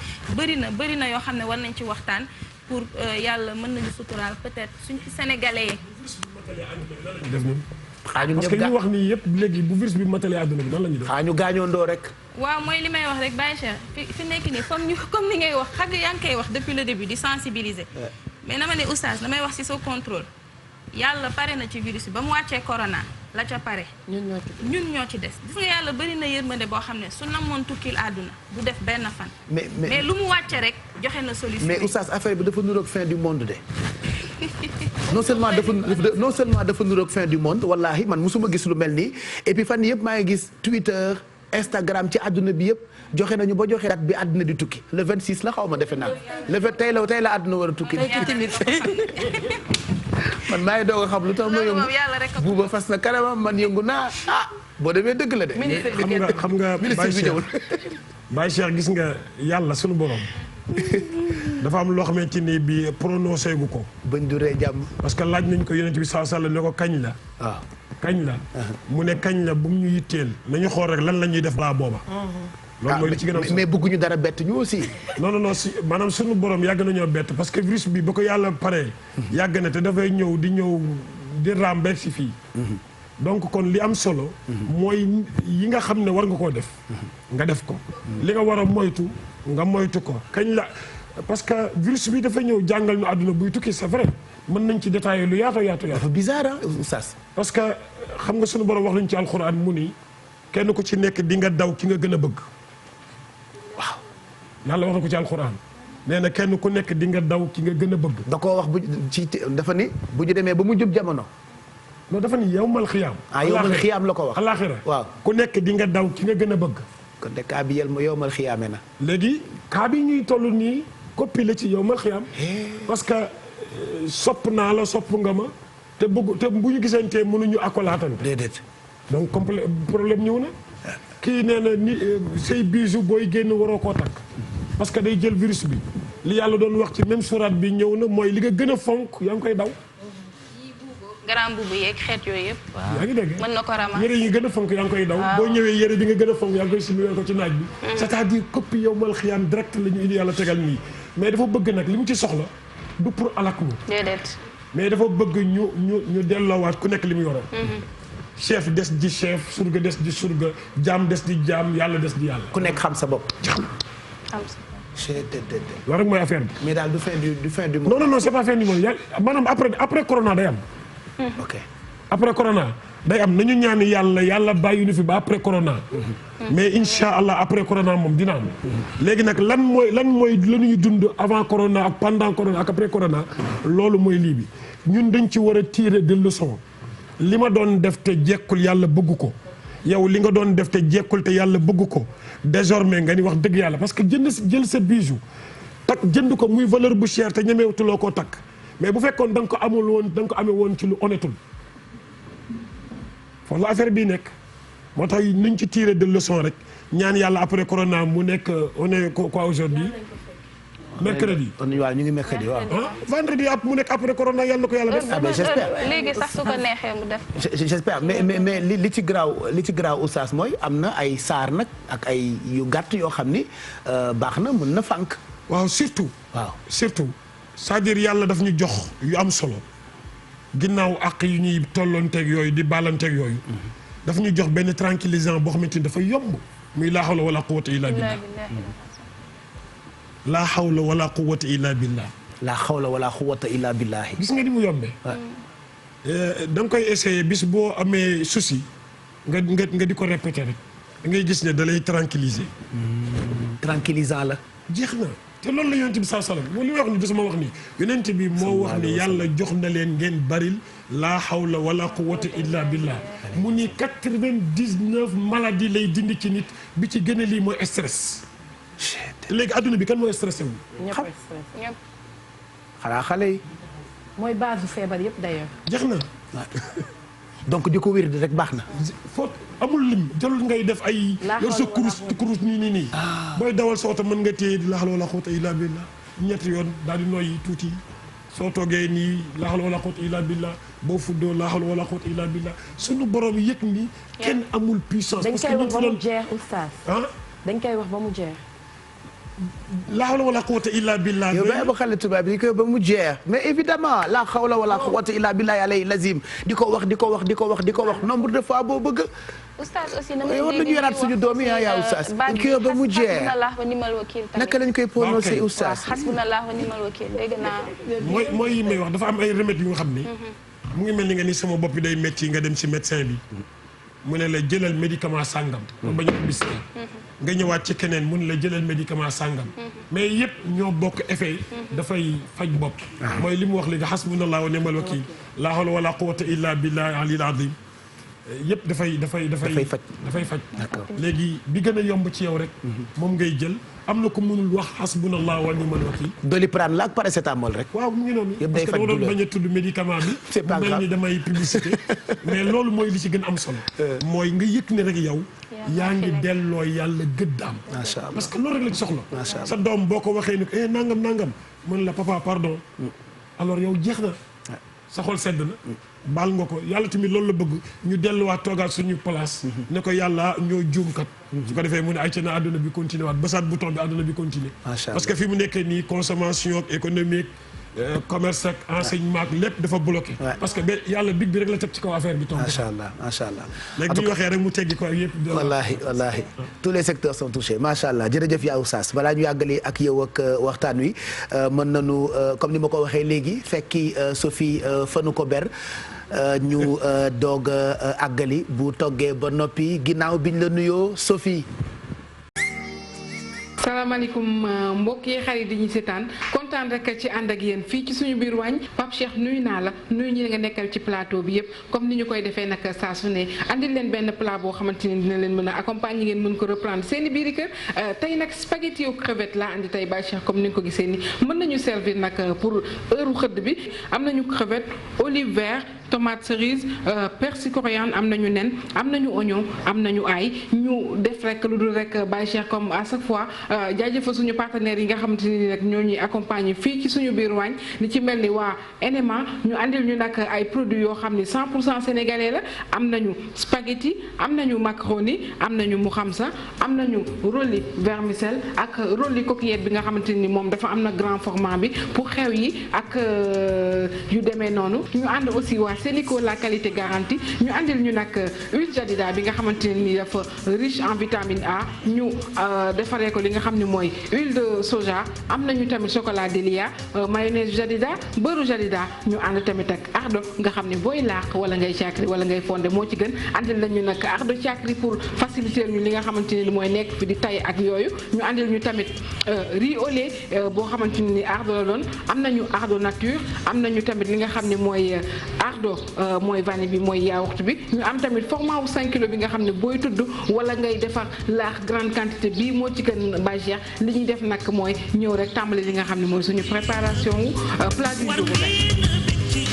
bëri na yoo xam ne war nañ ci waxtaan pour yàlla mën nañu suturaal peut-être suñ ci sénégalais yi parce que ñu wax nii yëpp léegi bu virus bi matalee àdduna bi nan la ñuy def. ñu gaañoondoo rek. waaw mooy li may wax rek Baye Cheikh fi nekk nii comme ni ngay wax xam nga yaa ngi koy wax depuis le début di sensibiliser. mais dama ne oustaz damay wax ci sa contrôle yàlla pare na ci virus bi ba mu wàccee corona la ca pare. ñun ñoo ci des gis nga yàlla bari na yërmande boo xam ne su namoon tukkil àdduna du def benn fan. mais lu mu wàcce rek joxe na solution. mais oustaz affaire bi dafa nuroog fin du monde de. non seulement dafa nuroog fin du monde wallahi man musuma gis lu mel nii et puis fan yëpp maa ngi gis Twitter Instagram ci àdduna bi yëpp joxe nañu ba joxe date bi àdduna di tukki le 26 la xaw ma defe naa tey la àdduna war a tukki. man maa ngi doog a xam lu tax ma yëngu buuba fas na kanamam man yëngu naa boo demee dëgg la de. xam nga ministre bi ñëwul. Baye Cheikh gis nga yàlla sunu borom. dafa am loo xamante ni bi prononcé gu ko. bañ du ree jàmm. parce que laaj nañ ko yonent bi sallallahu alayhi wasallam ne ko kañ la. waaw kañ la. mu ne kañ la bu mu ñu yitteel nañu xool rek lan la ñuy def balaa booba. loolu mooy li ci gën a mais bëgguñu dara bett ñu aussi. non si maanaam sunu borom yàgg nañoo bett parce que virus bi ba ko yàlla paree. yàgg na te dafay ñëw di raam beeg si fii. donc kon li am solo. mooy yi nga xam ne war nga koo def. nga def ko. li nga war a moytu nga moytu ko kañ la parce que virus bi dafa ñëw jàngal ñu àdduna buy tukki c'est vrai mën nañ ci détailler lu yaatu. dafa bizarre oustaz. parce que xam nga sunu borom wax nañu ci alxuraan mu ni kenn ku ci nekk di nga daw ki nga gën a bëgg. waaw yàlla wax na ko ci alxuraan nee na kenn ku nekk di nga daw ki nga gën a bëgg. da koo wax dafa ni bu ñu demee ba mu jub jamono. non dafa ni yawmal xiyaam. yawmal xiyaam la ko wax. alaaxira waaw ku nekk di nga daw ki nga gën a bëgg. kon de kaa bi yawmal xiyaame na. léegi kaa bi ñuy toll nii copie la ci yawmal xiyaam. parce que sopp naa la sopp nga ma te bu ñu gisantee mënuñu akkolaatante. déedéet. donc problème ñëw na. kii nee na ni say bijoux booy génn waroo koo takk. parce que day jël virus bi. li yàlla doon wax ci même surat bi ñëw na mooy li nga gën a fonk yaa ngi koy daw. garam bubu yeeg xeet yooyu yëpp. waaw yaa ngi dégg mën na ko ramas yére yi gën a fonk yaa ngi koy daw. boo ñëwee yére bi nga gën a fonk yaa ngi koy simbi ko ci naaj bi. c'est-à-dire copie yow mal xiyaam direct la ñu indi yàlla tegal nii. mais dafa bëgg nag li mu ci soxla du pour alak ñu. déedéet. mais dafa bëgg ñu delloowaat ku nekk li mu yoroon. chef des di chef surga des di surga jaam des di jaam yàlla des di yàlla. ku nekk xam sa bopp. loolu rek mooy affaire bi. mais daal du fin du non non non c'est pas fin du monde maanaam après corona day am. ok après corona day am nañu ñaan yàlla bàyyi ñu fi ba après corona. mais incha allah après corona moom dina am. léegi nag lan mooy la ñuy dund avant corona ak pendant corona ak après corona loolu mooy lii bi ñun dañ ci war a tirer des leçons li ma doon def te jekkul yàlla bëgg ko yow li nga doon def te jekkul te yàlla bëgg ko désormais nga ni wax dëgg yàlla parce que jël sa bijou takk jënd ko muy valeur bu cher te ñemewutuloo koo takk mais bu fekkoon da nga ko amee woon ci lu honnêtul foofu la affaire bii nekk moo tax nañ ci tirer de leçon rek ñaan yàlla après corona mu nekk on est quoi aujourd'hui mercredi. waaw ñu ngi mercredi waaw. vendredi mu nekk après corona yàlla na ko yàlla def. ah mais j'espère léegi sax su ko neexee mu def. j'espère mais li ci garaaw oustaz mooy am na ay saar nag ak ay yu gàtt yoo xam ni baax na mën na fànk. waaw surtout. c'est-à-dire yàlla daf ñu jox yu am solo ginnaaw àq yu ñuy tolloonteeg yooyu di baalanteeg yooyu. daf ñu jox benn tranquillisant boo xamante ni dafa yomb muy laa hawla wala quwwata illa billah. laa hawla wala quwwata illa billah. laa hawla wala quwwata illa billah. gis nga ni mu yombee. da nga koy essayer bis boo amee souci nga di ko répéter rek da ngay gis ne da lay tranquilliser. tranquillisant la. jeex na te loolu la yonent bi saa salaam li may wax ni du sama wax ni yonent bi moo wax ni yàlla jox na leen ngeen baril laa hawla wala quwwata illa billah. mu ni 99 maladies lay dindi ci nit bi ci gën a lii mooy stress. léegi adduna bi kan mooy stressé wu. ñëpp. xanaa xale yi. mooy base feebar yëpp d'ailleurs. jeex na. donc di ko wér di rek baax na. foo amul lim jarul ngay def ay. yor sa kurus nii. booy dawal sa oto mën nga téye di laa hawla wala quwwata illa billah ñetti yoon daal di noyyi tuuti soo toogee nii laa hawla wala quwwata illa billah boo fuddoo laa hawla wala quwwata illa billah sunu borom yëg ni. kenn amul puissance. parce que dañ koy wax ba mu jeex oustaz. dañ koy wax ba mu jeex. laa hawla wala quwwata illa billah. yow ba xale tubaab bi ko ba mu jeex mais évidemment laa hawla wala quwwata illa billah alayhi lazim di ko wax nombre de fois boo bëgg. oustaz aussi na war nañu yaraat suñu doom yi yaa oustaz. dañ koy ba mu jeex xasbunallah wa ni'mal wakiil tamit. naka lañ koy prononcé oustaz. xasbunallah wa ni'mal wakiil dégg naa. mooy yi may wax dafa am ay remèdes yu nga xam ni. mu ngi mel ni nga ni sama bopp bi day métti nga dem ci médecin bi. mu ne la jëlal médicament sàngam. ma bañ a bis nga ñëwaat ci keneen mu ne la jëlal médicament sàngam. mais yëpp ñoo bokk effet. dafay faj bopp. mooy li mu wax léegi hasbunallahu wa ni'mal wakiil laa hawla wala quwwata illa billahi aliyil azim yëpp dafay faj. léegi bi gën a yomb ci yow rek. moom ngay jël am na ko mënul wax hasbunallahu wa ni'mal wakiil. Doliprane la ak paracétamol rek. waaw mu ngi noonu. yëpp day faj douleur parce que dama doon bañ a tudd médicament bi. c'est pas grave mel ni damay publicité. mais loolu mooy li ci gën am solo. mooy nga yëg ne rek yow. yaa ngi delloo yàlla gëddaam. macha allah parce que loolu rek la ci soxla. macha allah sa doom boo ko waxee ni ko nangam mën la papa pardon. alors yow jeex na. sa xol sedd na. baal nga ko yàlla tamit loolu la bëgg ñu delluwaat toogaat suñu place. ne ko yàlla ñoo juumkat. su ko defee mu ne ay ca na àdduna bi continué waat basaat bouton bi àdduna bi continué. parce que fi mu nekkee nii consommation économique. commerce ak enseignement ak lépp dafa bloqué. parce que yàlla big bi rek la teg ci kaw affaire bi. macha allah léegi bu ñu waxee rek mu teggi ko ak yëpp. wallaahi tous les secteurs sont touchés macha allah jërëjëf yaa Oustaz balaa ñu yàggali ak yow ak waxtaan wi mën nañu comme ni ma ko waxee léegi fekki Sophie fanu ko ber ñu doog a àggali bu toggee ba noppi ginnaaw biñ la nuyoo Sophie. salaamaaleykum mbokk yi xarit yi ñu seetaan kontaan rek ci ànd ak yéen fii ci suñu biir waañ Pape Cheikh nuyu naa la nuyu ñi nga nekkal ci plateau bi yëpp comme ni ñu koy defee nag saa su ne andil leen benn plat boo xamante ne dina leen mën a accompagner ngeen mën ko reprendre seen i biir kër tey nag spaghetti aux crevettes laa andi tey Baye Cheikh comme ni nga ko gisee ni mën nañu servir nag pour heure xëdd bi am nañu crevette olive vert tomate cerise persil coriandre am nañu nen am nañu oignon am nañu ail ñu def rek lu dul rek bàyyi cher comme à chaque fois jaajëfal suñu partenaires yi nga xamante ni rek ñoo ñuy accompagner fii ci suñu biir waañ li ci mel ni waa NMA ñu andil ñu nag ay produits yoo xam ni 100% sénégalais la am nañu spaghetti am nañu macaroni am nañu mouhamsa am nañu rolli vermicelle ak rolli coquillette bi nga xamante ni moom dafa am na grand format bi pour xew yi ak yu demee noonu ñu ànd aussi waa Sénico la qualité garantie ñu andil ñu nag huile jadida bi nga xamante ne ni dafa riche en vitamine A ñu defaree ko li nga xam ne mooy huile de soja am nañu tamit chocolat Delia mayonnaise jadida beurre jadida ñu ànd tamit ak ardo nga xam ne booy laax wala ngay càkkri wala ngay fonde moo ci gën andil nañu nag ardo càkkri pour faciliter ñu li nga xamante ne ni mooy nekk fi di tay ak yooyu ñu andil ñu tamit riz au lait boo xamante ne ni ardo la doon am nañu ardo nature am nañu tamit li nga xam ne mooy ardo mooy vanille bi mooy yaourt bi ñu am tamit format wu 5 kilos bi nga xam ne booy tudd wala ngay defar laax grande quantité bii moo ci gën bâche li ñuy def nag mooy ñëw rek tàmbali li nga xam ne mooy suñu préparation wu plat du jour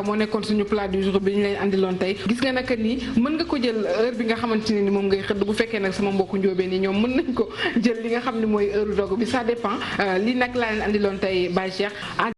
moo nekkoon suñu plat du jour bi ñu leen andiloon tey gis nga nag nii mën nga ko jël heure bi nga xamante ne ni moom ngay xëdd bu fekkee nag sama mbokku njóobee ni ñoom mën nañ ko jël li nga xam ne mooy heure dogu bi ça dépend lii nag laa leen andiloon tey Baye Cheikh